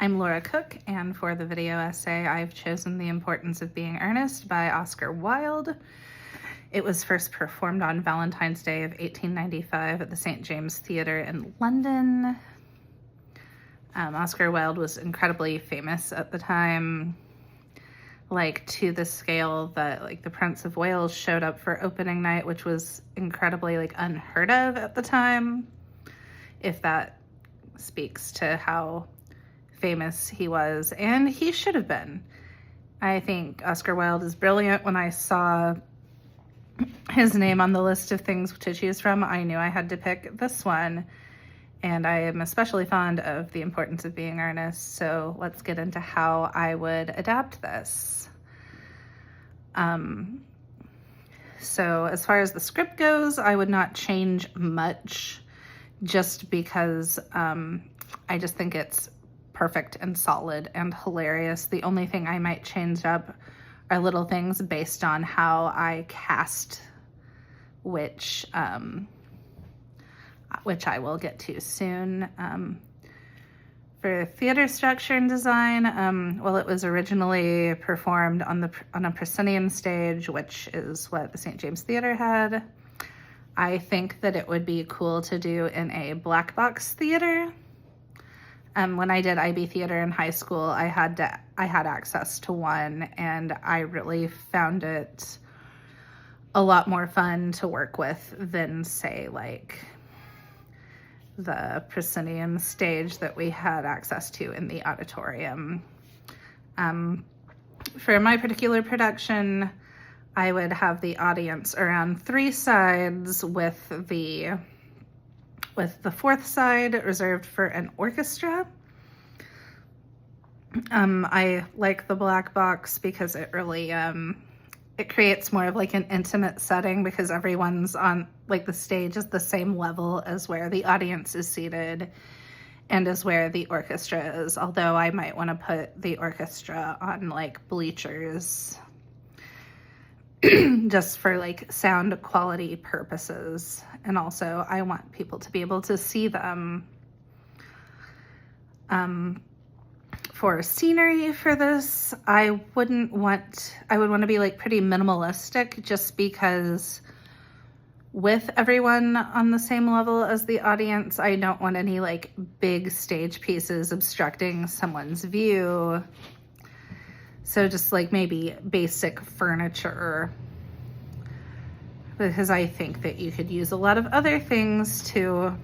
I'm Laura Cook, and for the video essay, I've chosen The Importance of Being Earnest by Oscar Wilde. It was first performed on Valentine's Day of 1895 at the St. James Theatre in London. Oscar Wilde was incredibly famous at the time, like to the scale that like the Prince of Wales showed up for opening night, which was incredibly like unheard of at the time, if that speaks to how famous he was, and he should have been. I think Oscar Wilde is brilliant. When I saw his name on the list of things to choose from, I knew I had to pick this one, and I am especially fond of The Importance of Being Earnest, so let's get into how I would adapt this. So as far as the script goes, I would not change much, just because I just think it's perfect and solid and hilarious. The only thing I might change up are little things based on how I cast, which I will get to soon. For theater structure and design, well, it was originally performed on a proscenium stage, which is what the St. James Theatre had. I think that it would be cool to do in a black box theater. When I did IB theater in high school, I had access to one, and I really found it a lot more fun to work with than, say, like the proscenium stage that we had access to in the auditorium. For my particular production, I would have the audience around three sides, with the fourth side reserved for an orchestra. I like the black box because it really, it creates more of like an intimate setting, because everyone's on, like, the stage is the same level as where the audience is seated and as where the orchestra is, although I might want to put the orchestra on like bleachers just for like sound quality purposes. And also I want people to be able to see them. For scenery for this, I would want to be like pretty minimalistic, just because with everyone on the same level as the audience, I don't want any like big stage pieces obstructing someone's view. So just like maybe basic furniture, because I think that you could use a lot of other things to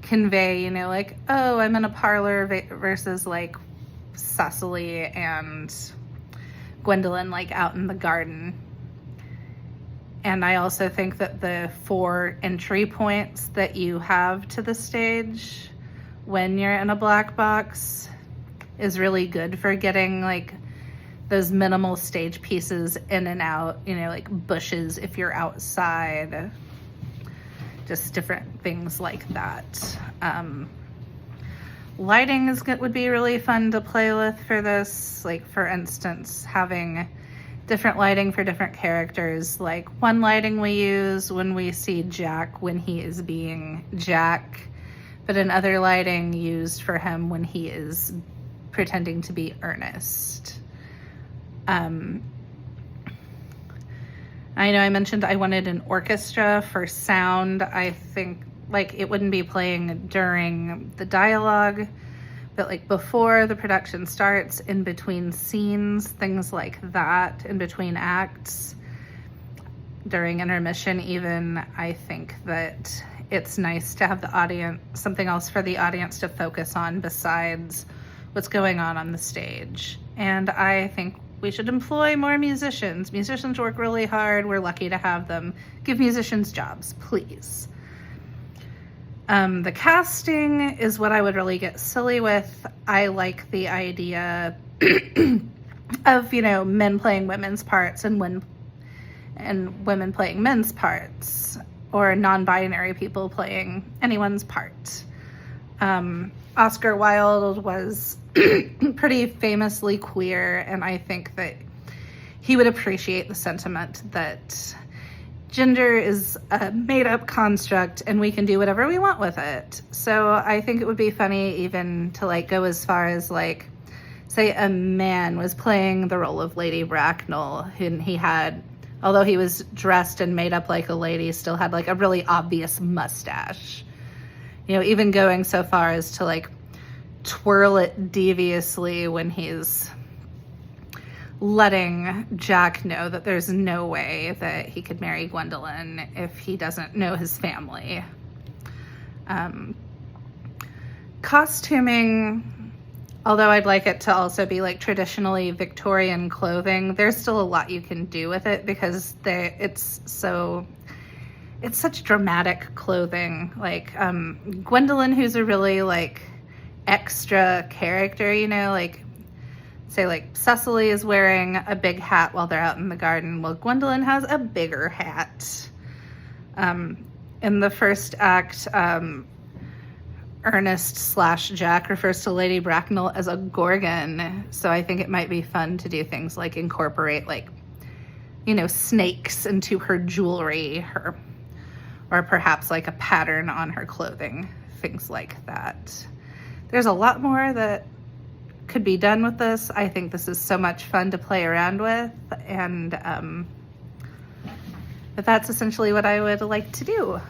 convey, you know, like, oh, I'm in a parlor versus like Cecily and Gwendolyn like out in the garden. And I also think that the 4 entry points that you have to the stage when you're in a black box is really good for getting like those minimal stage pieces in and out, you know, like bushes if you're outside, just different things like that. Lighting would be really fun to play with for this. Like, for instance, having different lighting for different characters. Like, one lighting we use when we see Jack when he is being Jack, but another lighting used for him when he is pretending to be Ernest. I know I mentioned I wanted an orchestra for sound. I think like it wouldn't be playing during the dialogue, but like before the production starts, in between scenes, things like that, in between acts, during intermission even. I think that it's nice to have the audience, something else for the audience to focus on besides what's going on the stage. And I think we should employ more musicians. Musicians work really hard. We're lucky to have them. Give musicians jobs, please. The casting is what I would really get silly with. I like the idea of, you know, men playing women's parts and women playing men's parts, or non-binary people playing anyone's part. Oscar Wilde was pretty famously queer, and I think that he would appreciate the sentiment that gender is a made-up construct and we can do whatever we want with it. So I think it would be funny even to like go as far as like, say a man was playing the role of Lady Bracknell, and he had, although he was dressed and made up like a lady, still had like a really obvious mustache. You know, even going so far as to like twirl it deviously when he's letting Jack know that there's no way that he could marry Gwendolyn if he doesn't know his family. Costuming, although I'd like it to also be like traditionally Victorian clothing, there's still a lot you can do with it because it's such dramatic clothing. Like Gwendolyn, who's a really like extra character, you know, like say like Cecily is wearing a big hat while they're out in the garden. Well, Gwendolyn has a bigger hat. In the first act, Ernest / Jack refers to Lady Bracknell as a gorgon. So I think it might be fun to do things like incorporate like, you know, snakes into her jewelry, or perhaps like a pattern on her clothing, things like that. There's a lot more that could be done with this. I think this is so much fun to play around with, and but that's essentially what I would like to do.